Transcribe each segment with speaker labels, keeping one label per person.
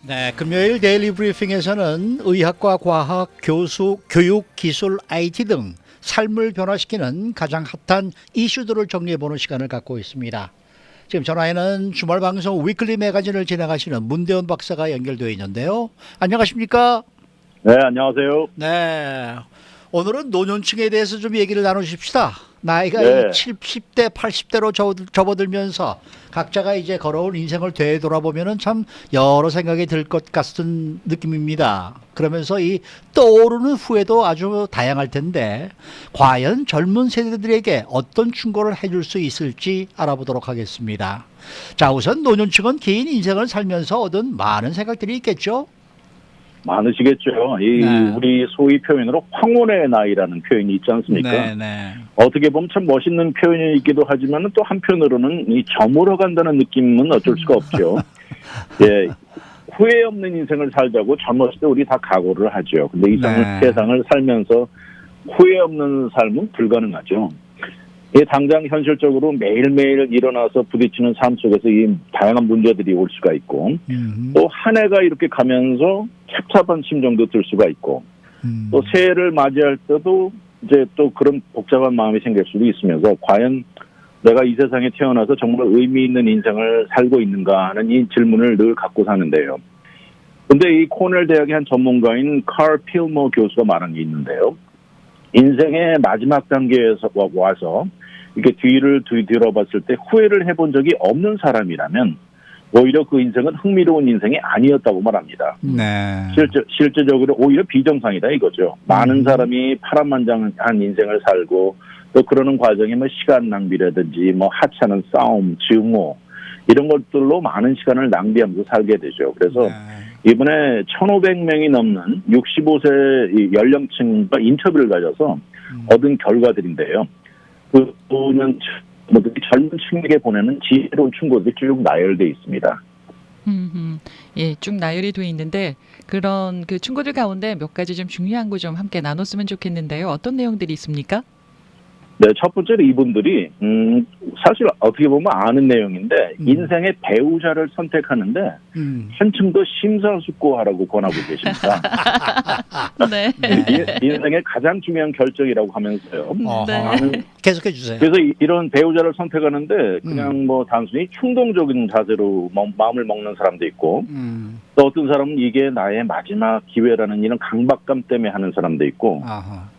Speaker 1: 네, 금요일 데일리 브리핑에서는 의학과 과학, 교수, 교육, 기술, IT 등 삶을 변화시키는 가장 핫한 이슈들을 정리해보는 시간을 갖고 있습니다. 지금 전화에는 주말 방송 위클리 매거진을 진행하시는 문대원 박사가 연결되어 있는데요. 안녕하십니까?
Speaker 2: 네, 안녕하세요.
Speaker 1: 네, 오늘은 노년층에 대해서 좀 얘기를 나누십시다. 나이가
Speaker 2: 네.
Speaker 1: 70대, 80대로 접어들면서 각자가 이제 걸어온 인생을 되돌아보면은 참 여러 생각이 들 것 같은 느낌입니다. 그러면서 이 떠오르는 후회도 아주 다양할 텐데 과연 젊은 세대들에게 어떤 충고를 해줄 수 있을지 알아보도록 하겠습니다. 자, 우선 노년층은 긴 인생을 살면서 얻은 많은 생각들이 있겠죠?
Speaker 2: 많으시겠죠.
Speaker 1: 네.
Speaker 2: 우리 소위 표현으로 황혼의 나이라는 표현이 있지 않습니까?
Speaker 1: 네, 네.
Speaker 2: 어떻게 보면 참 멋있는 표현이기도 하지만 또 한편으로는 이 저물어 간다는 느낌은 어쩔 수가 없죠. 예, 후회 없는 인생을 살자고 젊었을 때 우리 다 각오를 하죠. 근데 이
Speaker 1: 네.
Speaker 2: 세상을 살면서 후회 없는 삶은 불가능하죠. 당장 현실적으로 매일매일 일어나서 부딪히는 삶 속에서 이 다양한 문제들이 올 수가 있고 또 한 해가 이렇게 가면서 착잡한 심정도 들 수가 있고 또 새해를 맞이할 때도 이제 또 그런 복잡한 마음이 생길 수도 있으면서 과연 내가 이 세상에 태어나서 정말 의미 있는 인생을 살고 있는가 하는 이 질문을 늘 갖고 사는데요. 근데 이 코넬 대학의 한 전문가인 칼 필머 교수가 말한 게 있는데요. 인생의 마지막 단계에서 와서 이렇게 뒤를 뒤돌아봤을 때 후회를 해본 적이 없는 사람이라면 오히려 그 인생은 흥미로운 인생이 아니었다고 말합니다.
Speaker 1: 네.
Speaker 2: 실제적으로 오히려 비정상이다 이거죠. 많은 사람이 파란만장한 인생을 살고 또 그러는 과정에 뭐 시간 낭비라든지 뭐 하찮은 싸움, 증오 이런 것들로 많은 시간을 낭비하면서 살게 되죠. 그래서 이번에 1,500명이 넘는 65세 연령층과 인터뷰를 가져서 얻은 결과들인데요. 그 보면 젊은 층에게 보내는 지혜로운 충고들이 쭉 나열되어 있습니다.
Speaker 3: 예, 쭉 나열이 돼 있는데 그런 그 충고들 가운데 몇 가지 좀 중요한 거 좀 함께 나눴으면 좋겠는데요. 어떤 내용들이 있습니까?
Speaker 2: 네, 첫 번째로 이분들이 사실 어떻게 보면 아는 내용인데 인생의 배우자를 선택하는데 한층 더 심사숙고하라고 권하고 계십니다.
Speaker 3: 네.
Speaker 2: 인생의 가장 중요한 결정이라고 하면서요.
Speaker 3: 네.
Speaker 1: 계속해 주세요.
Speaker 2: 그래서 이런 배우자를 선택하는데 그냥 뭐 단순히 충동적인 자세로 마음을 먹는 사람도 있고 또 어떤 사람은 이게 나의 마지막 기회라는 이런 강박감 때문에 하는 사람도 있고
Speaker 1: 아하.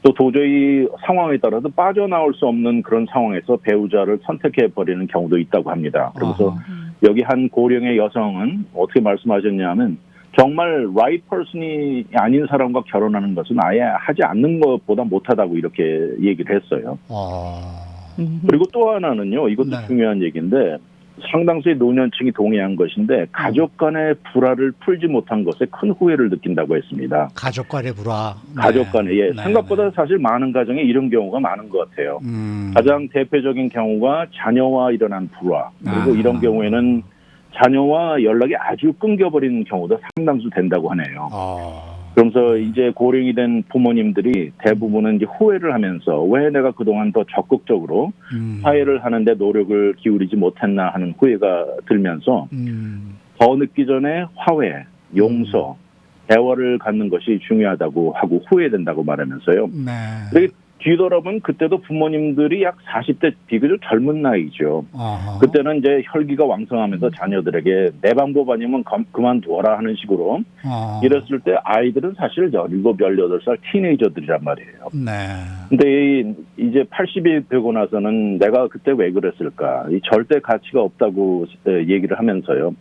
Speaker 2: 또 도저히 상황에 따라서 빠져나올 수 없는 그런 상황에서 배우자를 선택해버리는 경우도 있다고 합니다. 그래서 여기 한 고령의 여성은 어떻게 말씀하셨냐면 정말 right person이 아닌 사람과 결혼하는 것은 아예 하지 않는 것보다 못하다고 이렇게 얘기를 했어요. 그리고 또 하나는요. 이것도
Speaker 1: 네.
Speaker 2: 중요한 얘기인데 상당수의 노년층이 동의한 것인데 가족 간의 불화를 풀지 못한 것에 큰 후회를 느낀다고 했습니다.
Speaker 1: 가족 간의 불화.
Speaker 2: 가족 간에 예,
Speaker 1: 네,
Speaker 2: 생각보다 사실 많은 가정에 이런 경우가 많은 것 같아요. 가장 대표적인 경우가 자녀와 일어난 불화. 그리고 이런 경우에는 자녀와 연락이 아주 끊겨버리는 경우도 상당수 된다고 하네요. 그러면서 이제 고령이 된 부모님들이 대부분은 이제 후회를 하면서 왜 내가 그동안 더 적극적으로 화해를 하는데 노력을 기울이지 못했나 하는 후회가 들면서 더 늦기 전에 화해, 용서, 대화를 갖는 것이 중요하다고 하고 후회된다고 말하면서요. 그리고 뒤돌아보면 그때도 부모님들이 약 40대 비교적 젊은 나이죠. 그때는 이제 혈기가 왕성하면서 자녀들에게 내 방법 아니면 그만두어라 하는 식으로 이랬을 때 아이들은 사실 17, 18살 티네이저들이란 말이에요. 근데 이제 80이 되고 나서는 내가 그때 왜 그랬을까? 이 절대 가치가 없다고 얘기를 하면서요.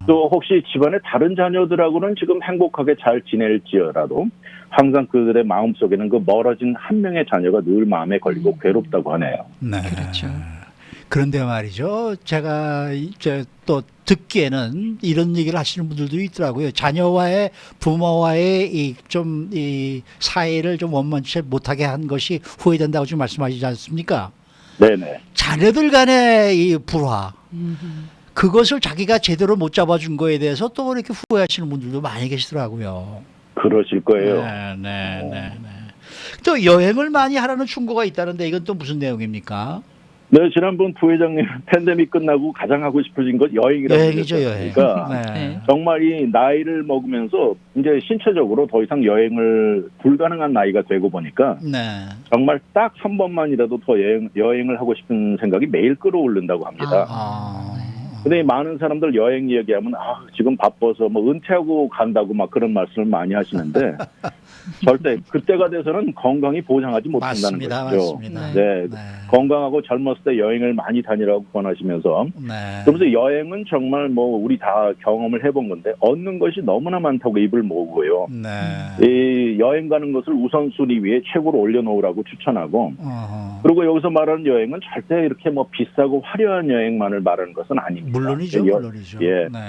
Speaker 2: 또 혹시 집안의 다른 자녀들하고는 지금 행복하게 잘 지낼지라도 항상 그들의 마음속에는 그 멀어진 한 명의 자녀가 늘 마음에 걸리고 괴롭다고 하네요.
Speaker 1: 네.
Speaker 3: 그렇죠.
Speaker 1: 그런데 말이죠. 제가 이제 또 듣기에는 이런 얘기를 하시는 분들도 있더라고요. 자녀와의 부모와의 이 사이를 좀 원만치 못하게 한 것이 후회된다고 지금 말씀하시지 않습니까?
Speaker 2: 네네.
Speaker 1: 자녀들 간의 이 불화. 그것을 자기가 제대로 못 잡아준 거에 대해서 또 이렇게 후회하시는 분들도 많이 계시더라고요.
Speaker 2: 그러실 거예요.
Speaker 1: 네. 또 여행을 많이 하라는 충고가 있다는데 이건 또 무슨 내용입니까?
Speaker 2: 네, 지난번 부회장님 팬데믹 끝나고 가장 하고 싶어진 것 여행이라고
Speaker 1: 여행이죠, 여행.
Speaker 2: 그러니까
Speaker 1: 네.
Speaker 2: 정말 이 나이를 먹으면서 이제 신체적으로 더 이상 여행을 불가능한 나이가 되고 보니까
Speaker 1: 네.
Speaker 2: 정말 딱 한 번만이라도 더 여행을 하고 싶은 생각이 매일 끌어오른다고 합니다.
Speaker 1: 아.
Speaker 2: 근데 많은 사람들 여행 얘기하면 지금 바빠서 뭐 은퇴하고 간다고 막 그런 말씀을 많이 하시는데 절대 그때가 돼서는 건강이 보장하지 못한다는
Speaker 1: 맞습니다,
Speaker 2: 것이죠.
Speaker 1: 맞습니다.
Speaker 2: 네.
Speaker 1: 네.
Speaker 2: 건강하고 젊었을 때 여행을 많이 다니라고 권하시면서
Speaker 1: 네.
Speaker 2: 그러면서 여행은 정말 뭐 우리 다 경험을 해본 건데 얻는 것이 너무나 많다고 입을 모으고요.
Speaker 1: 네.
Speaker 2: 이 여행 가는 것을 우선순위 위에 최고로 올려놓으라고 추천하고
Speaker 1: 어허.
Speaker 2: 그리고 여기서 말하는 여행은 절대 이렇게 뭐 비싸고 화려한 여행만을 말하는 것은 아닙니다.
Speaker 1: 물론이죠,
Speaker 2: 물론이죠. 예.
Speaker 1: 네.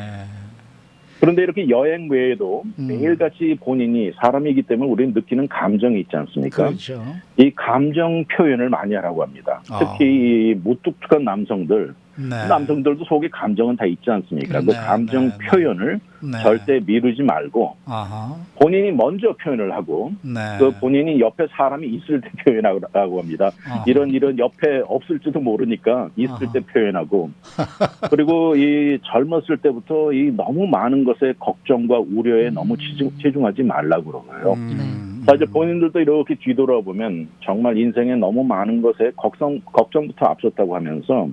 Speaker 2: 그런데 이렇게 여행 외에도 매일같이 본인이 사람이기 때문에 우리는 느끼는 감정이 있지 않습니까?
Speaker 1: 그렇죠.
Speaker 2: 이 감정 표현을 많이 하라고 합니다. 특히 이 무뚝뚝한 남성들,
Speaker 1: 네.
Speaker 2: 남성들도 속에 감정은 다 있지 않습니까? 그
Speaker 1: 네,
Speaker 2: 감정
Speaker 1: 네, 네.
Speaker 2: 표현을
Speaker 1: 네.
Speaker 2: 절대 미루지 말고
Speaker 1: 아하.
Speaker 2: 본인이 먼저 표현을 하고
Speaker 1: 네.
Speaker 2: 그 본인이 옆에 사람이 있을 때 표현하라고 합니다.
Speaker 1: 아하.
Speaker 2: 이런 옆에 없을지도 모르니까 있을
Speaker 1: 아하.
Speaker 2: 때 표현하고 그리고 이 젊었을 때부터 이 너무 많은 것에 걱정과 우려에 너무 치중하지 말라고 그러고요. 자, 이제 본인들도 이렇게 뒤돌아보면 정말 인생에 너무 많은 것에 걱정부터 앞섰다고 하면서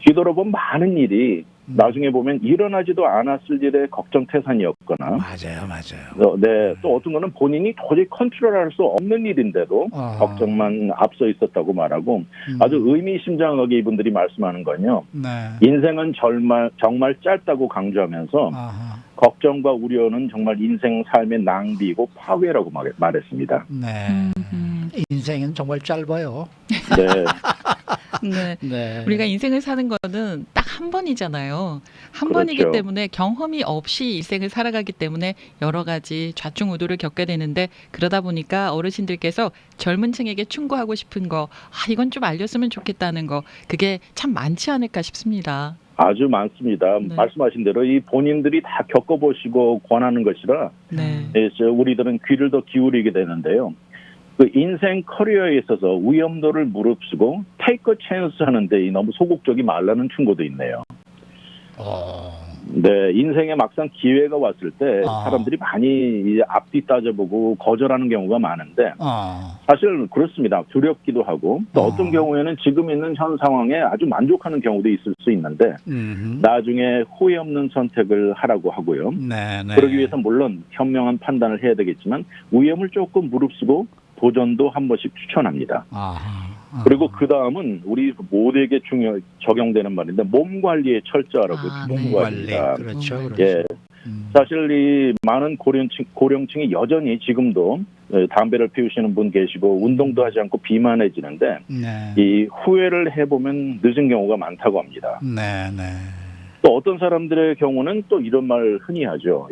Speaker 2: 뒤돌아보면 많은 일이 나중에 보면 일어나지도 않았을 일의 걱정태산이었거나
Speaker 1: 맞아요.
Speaker 2: 네, 또 어떤 거는 본인이 도저히 컨트롤할 수 없는 일인데도 걱정만 앞서 있었다고 말하고 아주 의미심장하게 이분들이 말씀하는 건요.
Speaker 1: 네.
Speaker 2: 인생은 정말 짧다고 강조하면서
Speaker 1: 아하.
Speaker 2: 걱정과 우려는 정말 인생 삶의 낭비이고 파괴라고 말했습니다.
Speaker 1: 네. 인생은 정말 짧아요.
Speaker 2: 네.
Speaker 3: 네.
Speaker 1: 네.
Speaker 3: 우리가 인생을 사는 거는 딱 한 번이잖아요. 한
Speaker 2: 그렇죠.
Speaker 3: 번이기 때문에 경험이 없이 일생을 살아가기 때문에 여러 가지 좌충우돌을 겪게 되는데 그러다 보니까 어르신들께서 젊은 층에게 충고하고 싶은 거, 이건 좀 알렸으면 좋겠다는 거, 그게 참 많지 않을까 싶습니다.
Speaker 2: 아주 많습니다.
Speaker 3: 네.
Speaker 2: 말씀하신 대로 이 본인들이 다 겪어보시고 권하는 것이라
Speaker 3: 네.
Speaker 2: 우리들은 귀를 더 기울이게 되는데요. 그 인생 커리어에 있어서 위험도를 무릅쓰고 take a chance 하는데 너무 소극적이 말라는 충고도 있네요. 네, 인생에 막상 기회가 왔을 때 사람들이 많이 이제 앞뒤 따져보고 거절하는 경우가 많은데 사실 그렇습니다. 두렵기도 하고 또 어떤 경우에는 지금 있는 현 상황에 아주 만족하는 경우도 있을 수 있는데 나중에 후회 없는 선택을 하라고 하고요.
Speaker 1: 네.
Speaker 2: 그러기 위해서 물론 현명한 판단을 해야 되겠지만 위험을 조금 무릅쓰고 도전도 한 번씩 추천합니다. 그리고 그 다음은 우리 모두에게 적용되는 말인데 몸 관리에 철저하라고
Speaker 3: 네.
Speaker 1: 몸 관리.
Speaker 2: 중요합니다.
Speaker 1: 그렇죠.
Speaker 2: 예. 사실 이 많은 고령층이 여전히 지금도 담배를 피우시는 분 계시고 운동도 하지 않고 비만해지는데
Speaker 1: 네.
Speaker 2: 이 후회를 해보면 늦은 경우가 많다고 합니다.
Speaker 1: 네.
Speaker 2: 또 어떤 사람들의 경우는 또 이런 말 흔히 하죠.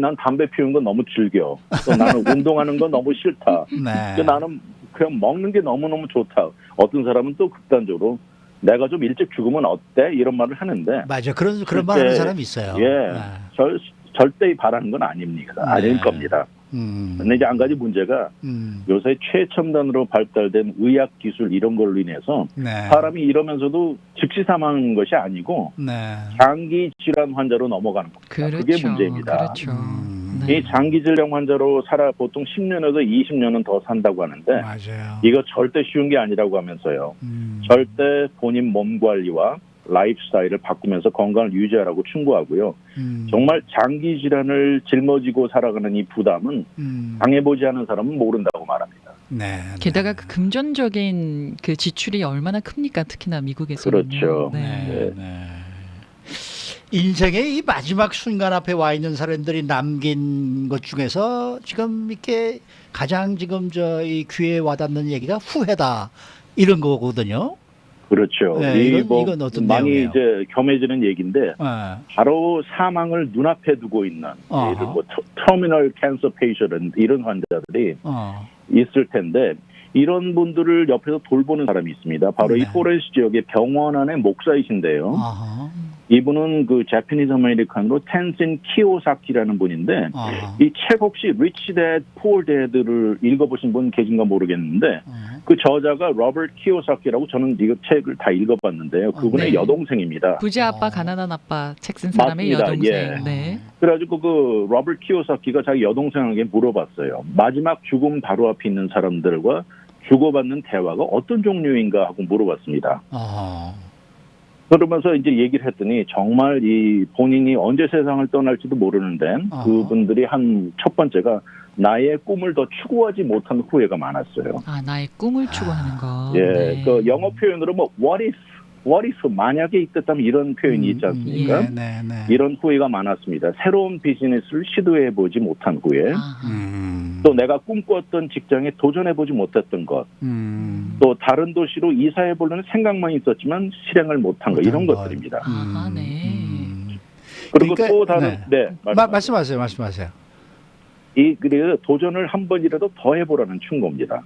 Speaker 2: 난 담배 피우는 건 너무 즐겨. 또 나는 운동하는 건 너무 싫다.
Speaker 1: 네.
Speaker 2: 또 나는 그냥 먹는 게 너무너무 좋다. 어떤 사람은 또 극단적으로 내가 좀 일찍 죽으면 어때? 이런 말을 하는데.
Speaker 1: 맞아. 그런 말 하는 사람이 있어요.
Speaker 2: 예.
Speaker 1: 네.
Speaker 2: 절대 바라는 건 아닙니다.
Speaker 1: 네.
Speaker 2: 아닐 겁니다. 근데 이제 한 가지 문제가 요새 최첨단으로 발달된 의학 기술 이런 걸로 인해서
Speaker 1: 네.
Speaker 2: 사람이 이러면서도 즉시 사망하는 것이 아니고
Speaker 1: 네.
Speaker 2: 장기 질환 환자로 넘어가는 겁니다.
Speaker 3: 그렇죠.
Speaker 2: 그게 문제입니다.
Speaker 3: 그렇죠.
Speaker 2: 이 장기 질환 환자로 보통 10년에서 20년은 더 산다고 하는데
Speaker 1: 맞아요.
Speaker 2: 이거 절대 쉬운 게 아니라고 하면서요. 절대 본인 몸 관리와 라이프 스타일을 바꾸면서 건강을 유지하라고 충고하고요. 정말 장기 질환을 짊어지고 살아가는 이 부담은 당해보지 않은 사람은 모른다고 말합니다.
Speaker 1: 네.
Speaker 3: 게다가 그 금전적인 그 지출이 얼마나 큽니까? 특히나 미국에서는.
Speaker 2: 그렇죠.
Speaker 3: 네.
Speaker 1: 인생의 이 마지막 순간 앞에 와 있는 사람들이 남긴 것 중에서 지금 이렇게 가장 지금 이 귀에 와닿는 얘기가 후회다 이런 거거든요.
Speaker 2: 그렇죠.
Speaker 1: 네, 이건 어떤
Speaker 2: 많이
Speaker 1: 내용이에요?
Speaker 2: 이제 겸해지는 얘기인데 바로 사망을 눈앞에 두고 있는 예를 뭐 터미널 캔서 페이션트 이런 환자들이 있을 텐데 이런 분들을 옆에서 돌보는 사람이 있습니다. 바로 이 포렌시 지역의 병원 안의 목사이신데요. 이분은 그 자파니즈 아메리칸으로 텐신 키오사키라는 분인데 이 책 혹시 Rich Dad, Poor Dad를 읽어보신 분 계신가 모르겠는데 그 저자가 로버트 키오사키라고 저는 이 책을 다 읽어봤는데요. 그분의
Speaker 3: 네.
Speaker 2: 여동생입니다.
Speaker 3: 부자 아빠 가난한 아빠 책 쓴 사람의
Speaker 2: 맞습니다.
Speaker 3: 여동생.
Speaker 2: 예.
Speaker 3: 네.
Speaker 2: 그래가지고 그 로버트 키오사키가 자기 여동생에게 물어봤어요. 마지막 죽음 바로 앞에 있는 사람들과 주고받는 대화가 어떤 종류인가 하고 물어봤습니다. 그러면서 이제 얘기를 했더니 정말 이 본인이 언제 세상을 떠날지도 모르는데 그분들이 한 첫 번째가 나의 꿈을 더 추구하지 못한 후회가 많았어요.
Speaker 3: 아, 나의 꿈을 추구하는 거.
Speaker 2: 예,
Speaker 3: 네.
Speaker 2: 그 영어 표현으로 뭐 what if 만약에 있었다면 이런 표현이 있지 않습니까?
Speaker 1: 네.
Speaker 2: 이런 후회가 많았습니다. 새로운 비즈니스를 시도해 보지 못한 후회,
Speaker 3: 아,
Speaker 2: 또 내가 꿈꿨던 직장에 도전해 보지 못했던 것, 또 다른 도시로 이사해 보려는 생각만 있었지만 실행을 못한 것 이런 것들입니다.
Speaker 3: 아, 네.
Speaker 2: 그리고
Speaker 1: 그러니까,
Speaker 2: 또 다른
Speaker 1: 말씀하세요.
Speaker 2: 그래서 도전을 한 번이라도 더 해보라는 충고입니다.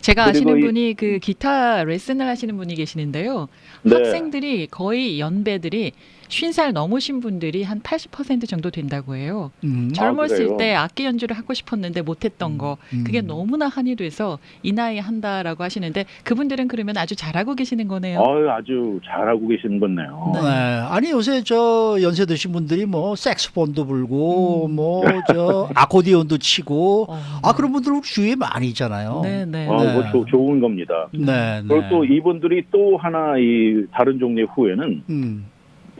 Speaker 3: 제가
Speaker 2: 그리고
Speaker 3: 아시는 분이 그 기타 레슨을 하시는 분이 계시는데요.
Speaker 2: 네.
Speaker 3: 학생들이 거의 연배들이 50살 넘으신 분들이 한 80% 정도 된다고 해요. 젊었을
Speaker 2: 그래요?
Speaker 3: 때 악기 연주를 하고 싶었는데 못했던 거 그게 너무나 한이 돼서 이 나이에 한다라고 하시는데 그분들은 그러면 아주 잘하고 계시는 거네요.
Speaker 2: 아주 잘하고 계시는 거네요.
Speaker 3: 네.
Speaker 1: 네. 아니 요새 저 연세 드신 분들이 뭐 색소폰도 불고 뭐 저 아코디언도 치고 그런 분들 우리 주위에 많이 있잖아요.
Speaker 3: 네네.
Speaker 2: 그거 좋은 겁니다.
Speaker 1: 네.
Speaker 2: 그리고 또 이분들이 또 하나 이 다른 종류의 후회는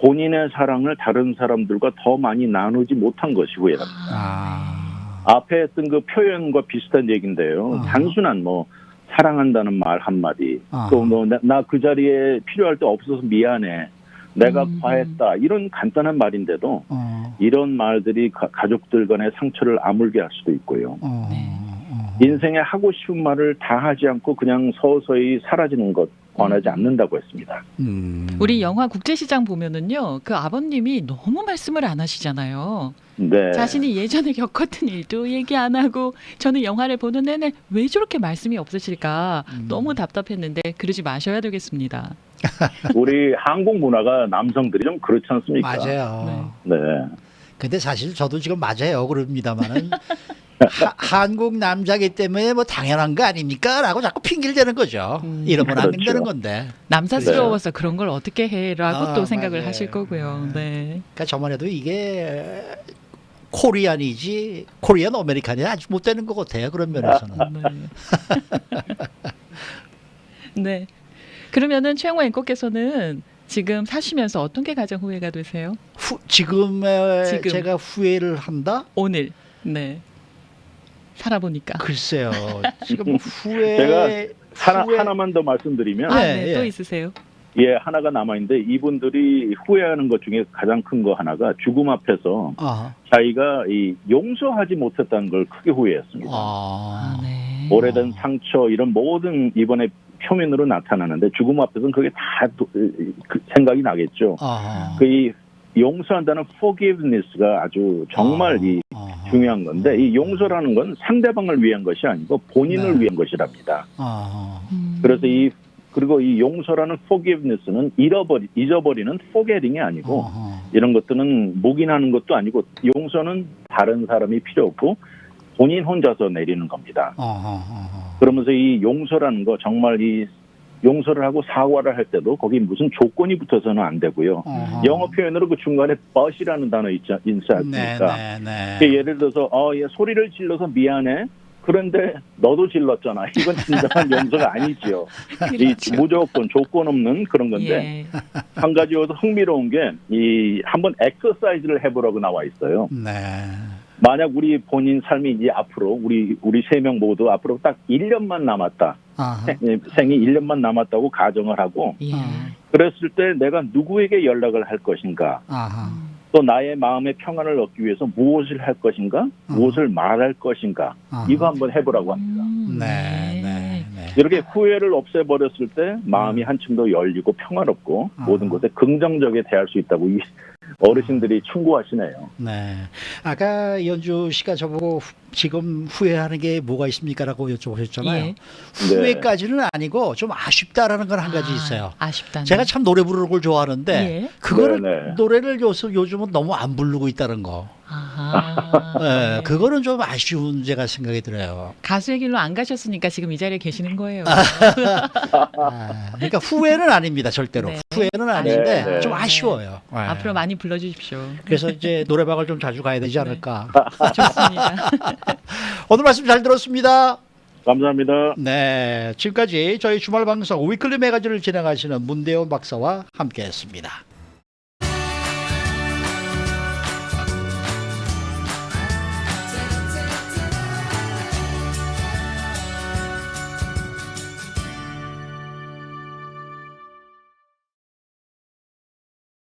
Speaker 2: 본인의 사랑을 다른 사람들과 더 많이 나누지 못한 것이 후회랍니다. 앞에 했던 그 표현과 비슷한 얘기인데요. 단순한 뭐 사랑한다는 말 한마디, 또 뭐 나 그 자리에 필요할 때 없어서 미안해, 내가 과했다 이런 간단한 말인데도 이런 말들이 가족들 간의 상처를 아물게 할 수도 있고요. 인생에 하고 싶은 말을 다 하지 않고 그냥 서서히 사라지는 것 권하지 않는다고 했습니다.
Speaker 3: 우리 영화 국제시장 보면은요, 그 아버님이 너무 말씀을 안 하시잖아요.
Speaker 2: 네.
Speaker 3: 자신이 예전에 겪었던 일도 얘기 안 하고 저는 영화를 보는 내내 왜 저렇게 말씀이 없으실까 너무 답답했는데 그러지 마셔야 되겠습니다.
Speaker 2: 우리 한국 문화가 남성들이 좀 그렇지 않습니까?
Speaker 1: 맞아요.
Speaker 2: 네.
Speaker 1: 근데 사실 저도 지금 맞아요. 그럽니다만은 한국 남자기 때문에 뭐 당연한 거 아닙니까? 라고 자꾸 핑계를 대는 거죠. 이러면 안
Speaker 2: 그렇죠.
Speaker 1: 된다는 건데.
Speaker 3: 남사스러워서 그런 걸 어떻게 해라고 또 생각을
Speaker 1: 맞아요.
Speaker 3: 하실 거고요. 네.
Speaker 1: 그러니까 저번에도 이게 코리안이지 코리안 아메리칸이 아주 못 되는 것 같아요. 그런 면에서는.
Speaker 3: 네. 네. 그러면은 최영호 앵커께서는 지금 사시면서 어떤 게 가장 후회가 되세요?
Speaker 1: 지금
Speaker 3: 지금.
Speaker 1: 제가 후회를 한다?
Speaker 3: 오늘. 네. 살아보니까.
Speaker 1: 글쎄요. 지금 후회.
Speaker 2: 제가 하나만 더 말씀드리면
Speaker 3: 네,
Speaker 1: 예.
Speaker 3: 또 있으세요?
Speaker 2: 하나가 남아있는데 이분들이 후회하는 것 중에 가장 큰 거 하나가 죽음 앞에서 자기가 이 용서하지 못했다는 걸 크게 후회했습니다.
Speaker 3: 네.
Speaker 2: 오래된 상처 이런 모든 이번에 표면으로 나타나는데 죽음 앞에서는 그게 다 그 생각이 나겠죠. 이 용서한다는 forgiveness가 아주 정말 중요한 건데 이 용서라는 건 상대방을 위한 것이 아니고 본인을 위한 것이랍니다. 그래서 그리고 이 용서라는 forgiveness는 잊어버리는 forgetting이 아니고 이런 것들은 묵인하는 것도 아니고 용서는 다른 사람이 필요 없고 본인 혼자서 내리는 겁니다. 그러면서 이 용서라는 거 정말 이 용서를 하고 사과를 할 때도 거기 무슨 조건이 붙어서는 안 되고요. 영어 표현으로 그 중간에 but이라는 단어 있지 않습니까? 예를 들어서 소리를 질러서 미안해. 그런데 너도 질렀잖아. 이건 진정한 용서가 아니지요.
Speaker 3: 그렇죠.
Speaker 2: 무조건 조건 없는 그런 건데 한 가지 여기서 흥미로운 게 한번 엑서사이즈를 해보라고 나와 있어요. 만약 우리 본인 삶이 이제 앞으로 우리 3명 모두 앞으로 딱 1년만 남았다. 생이 1년만 남았다고 가정을 하고 그랬을 때 내가 누구에게 연락을 할 것인가? 또 나의 마음의 평안을 얻기 위해서 무엇을 할 것인가? 무엇을 말할 것인가? 이거 한번 해보라고 합니다. 이렇게 후회를 없애버렸을 때 마음이 한층 더 열리고 평화롭고 모든 것에 긍정적에 대할 수 있다고 어르신들이 충고하시네요.
Speaker 1: 네. 아까 이현주 씨가 저보고 지금 후회하는 게 뭐가 있습니까라고 여쭤보셨잖아요.
Speaker 3: 예.
Speaker 1: 후회까지는 아니고 좀 아쉽다라는 건 한 가지 있어요.
Speaker 3: 아쉽다.
Speaker 1: 제가 참 노래 부르는 걸 좋아하는데
Speaker 3: 예.
Speaker 1: 그거를
Speaker 2: 네네.
Speaker 1: 노래를 요즘은 너무 안 부르고 있다는 거.
Speaker 3: 아하.
Speaker 1: 네,
Speaker 3: 네.
Speaker 1: 그거는 좀 아쉬운 제가 생각이 들어요.
Speaker 3: 가수의 길로 안 가셨으니까 지금 이 자리에 계시는 거예요.
Speaker 1: 그러니까 후회는 아닙니다, 절대로.
Speaker 3: 네.
Speaker 1: 후회는 아닌데
Speaker 2: 네, 네.
Speaker 1: 좀 아쉬워요. 네.
Speaker 3: 앞으로 많이 불러주십시오.
Speaker 1: 그래서 이제 노래방을 좀 자주 가야 되지 않을까.
Speaker 3: 좋습니다.
Speaker 1: 오늘 말씀 잘 들었습니다.
Speaker 2: 감사합니다.
Speaker 1: 네, 지금까지 저희 주말 방송 위클리 매거진을 진행하시는 문대원 박사와 함께했습니다.